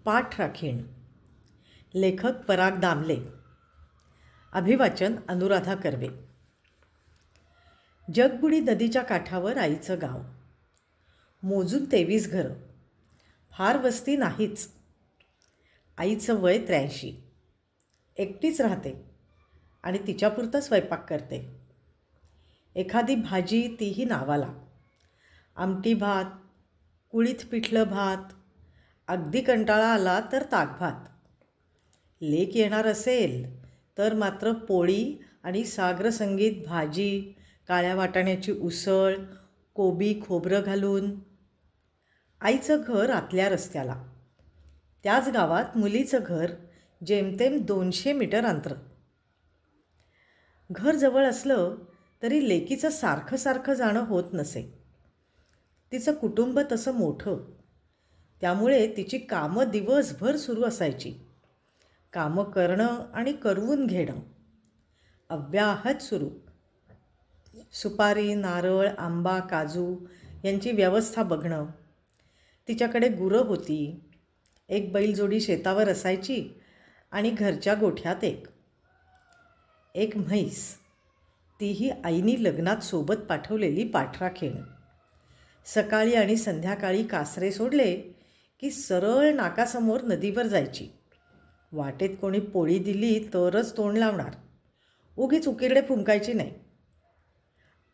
पाठ राखीण. लेखक पराग दामले. अभिवाचन अनुराधा कर्वे. जगबुडी नदीच्या काठावर आईचं गाव. मोजून 23 घरं. फार वस्ती नाहीच. आईचं वय 83. एकटीच राहते आणि तिच्यापुरता स्वयंपाक करते. एखादी भाजी तीही नावाला. आमटी भात, कुळीथ पिठलं भात, अगदी कंटाळा आला तर ताकभात. लेक येणार असेल तर मात्र पोळी आणि साग्रसंगीत भाजी, काळ्या वाटाण्याची उसळ, कोबी खोबरं घालून. आईचं घर आतल्या रस्त्याला. त्याच गावात मुलीचं घर जेमतेम 200 मीटर अंतर. घर जवळ असलं तरी लेकीचं सारखं सारखं जाणं होत नसे. तिचं कुटुंब तसं मोठं, त्यामुळे तिची कामं दिवसभर सुरू असायची. कामं करणं आणि करवून घेणं अव्याहत सुरू. सुपारी, नारळ, आंबा, काजू यांची व्यवस्था बघणं. तिच्याकडे गुरं होती. एक बैलजोडी शेतावर असायची आणि घरच्या गोठ्यात एक म्हैस. तीही आईनी लग्नात सोबत पाठवलेली पाठराखीण. सकाळी आणि संध्याकाळी कासरे सोडले की सरळ नाकासमोर नदीवर जायची. वाटेत कोणी पोळी दिली तरच तोंड लावणार. उगीच उकिरडे फुंकायची नाही.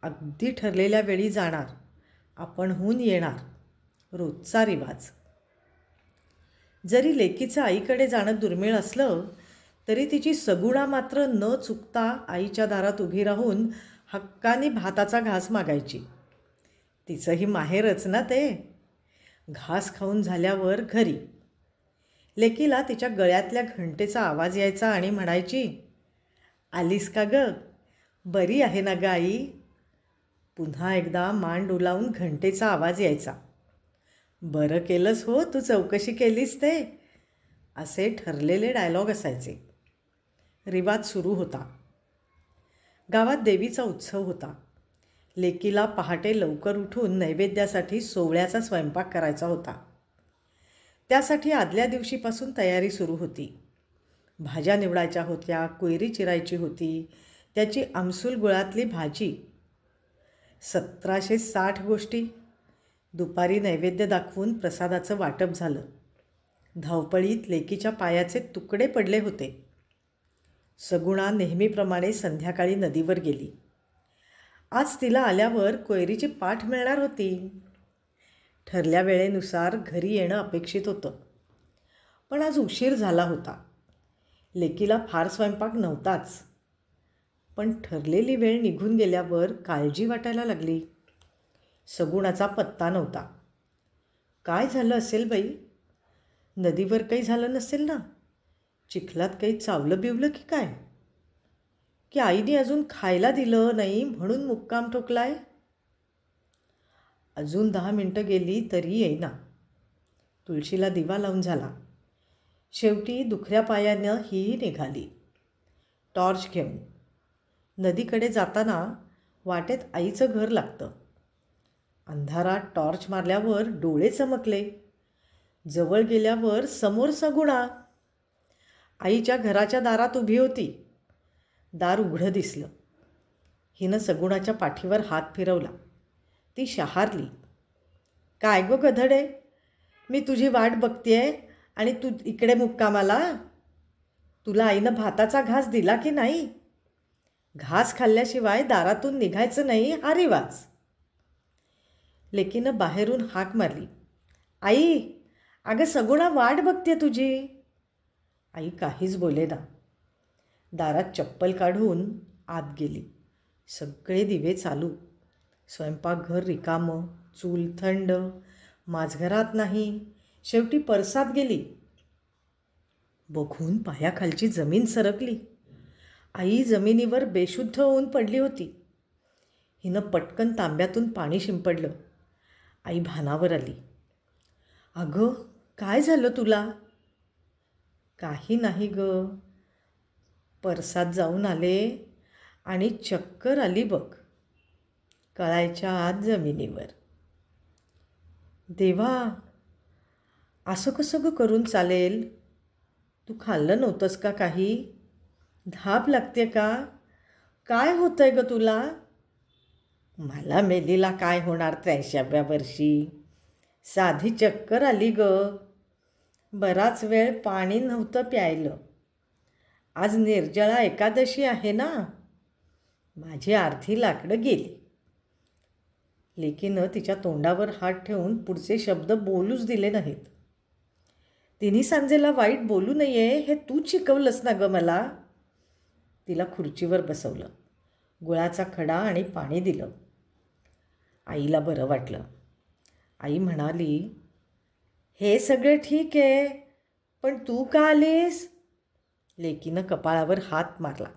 अगदी ठरलेल्या वेळी जाणार, आपणहून येणार. रोजचा रिवाज. जरी लेकीचं आईकडे जाणं दुर्मिळ असलं तरी तिची सगुणा मात्र न चुकता आईच्या दारात उभी राहून हक्काने भाताचा घास मागायची. तिचंही माहेरच ना ते. घास खाऊन झाल्यावर घरी. लेकीला तिच्या गळ्यातल्या घंटेचा आवाज यायचा आणि म्हणायची, आलीस का ग? बरी आहे ना ग आई? पुन्हा एकदा मान डोलावून घंटेचा आवाज यायचा. बरं केलंस हो तू चौकशी केलीस ते. असे ठरलेले डायलॉग असायचे. रिवाज सुरू होता. गावात देवीचा उत्सव होता. लेकीला पहाटे लवकर उठून नैवेद्यासाठी सोवळ्याचा स्वयंपाक करायचा होता. त्यासाठी आदल्या दिवशीपासून तयारी सुरू होती. भाज्या निवडायच्या होत्या, कोयरी चिरायची होती, त्याची आमसूल गुळातली भाजी. 1760 गोष्टी. दुपारी नैवेद्य दाखवून प्रसादाचं वाटप झालं. धावपळीत लेकीच्या पायाचे तुकडे पडले होते. सगुणा नेहमीप्रमाणे संध्याकाळी नदीवर गेली. आज तिला आल्यावर कोयरीची पाठ मिळणार होती. ठरल्या वेळेनुसार घरी येणं अपेक्षित होतं. पण आज उशीर झाला होता. लेकीला फार स्वयंपाक नव्हताच. पण ठरलेली वेळ निघून गेल्यावर काळजी वाटायला लागली. सगुणाचा पत्ता नव्हता. काय झालं असेल बाई? नदीवर काही झालं नसेल ना? चिखलात काही चावलं बिवलं की काय? की आईने अजून खायला दिलं नाही म्हणून मुक्काम ठोकलाय? अजून 10 मिनटं गेली तरी येईना. तुळशीला दिवा लावून झाला. शेवटी दुखऱ्या पायानं ही निघाली, टॉर्च घेऊन. नदीकडे जाताना वाटेत आईचं घर लागतं. अंधारात टॉर्च मारल्यावर डोळे चमकले. जवळ गेल्यावर समोर सगुणा आईच्या घराच्या दारात उभी होती. दार उघडं दिसलं. हिनं सगुणाच्या पाठीवर हात फिरवला. ती शहारली. काय गो गधडे, मी तुझी वाट बघतेय आणि तू इकडे मुक्कामाला? तुला आईनं भाताचा घास दिला की नाही? घास खाल्ल्याशिवाय दारातून निघायचं नाही हा रिवाज. लेकीनं बाहेरून हाक मारली, आई, अगं सगुणा वाट बघते तुझी. आई काहीच बोलेना. दारात चप्पल काढून आत गेली. सगळे दिवे चालू. स्वयंपाकघर रिकामं, चूल थंड, माझघरात नाही. शेवटी परसात गेली. बघून पायाखालची जमीन सरकली. आई जमिनीवर बेशुद्ध होऊन पडली होती. हिनं पटकन तांब्यातून पाणी शिंपडलं. आई भानावर आली. अगं काय झालं तुला? काही नाही ग. परसात जाऊन आले आणि चक्कर आली बघ. कळायच्या आत जमिनीवर. देवा, असं कसं गं करून चालेल? तू खाल्लं नव्हतंस का काही? धाप लागते का? काय होतंय गं तुला? मला मेलीला काय होणार 83व्या वर्षी? साधी चक्कर आली गं. बराच वेळ पाणी नव्हतं प्यायलं. आज निर्जळा एकादशी आहे ना. माझी अर्धी लाकडं गेली. लेकीनं तिच्या तोंडावर हात ठेवून पुढचे शब्द बोलूच दिले नाहीत. तिन्ही सांजेला वाईट बोलू नये हे तूच शिकवलंस ना गं मला. तिला खुर्चीवर बसवलं, गुळाचा खडा आणि पाणी दिलं. आईला बरं वाटलं. आई म्हणाली, हे सगळं ठीक आहे, पण तू का आलीस? लेकीनं कपाळावर हात मारला.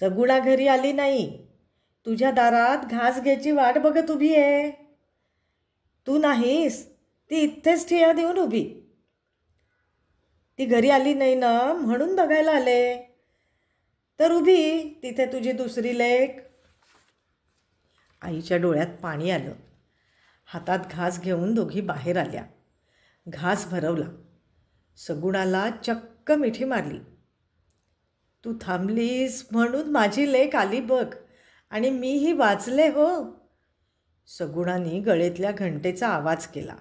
सगुणा घरी आली नाही. तुझ्या दारात घास घ्यायची वाट बघत उभी आहे. तू नाहीस, ती इथेच ठिया देऊन उभी. ती घरी आली नाही ना म्हणून बघायला आले. तर उभी तिथे तुझी दुसरी लेक. आईच्या डोळ्यात पाणी आलं. हातात घास घेऊन दोघी बाहेर आल्या. घास भरवला. सगुणाला चक्क मिठी मारली. तू थांबलीस म्हणून माझी लेक आली बघ, आणि मीही वाचले हो. सगुणाने गळेतल्या घंटेचा आवाज केला.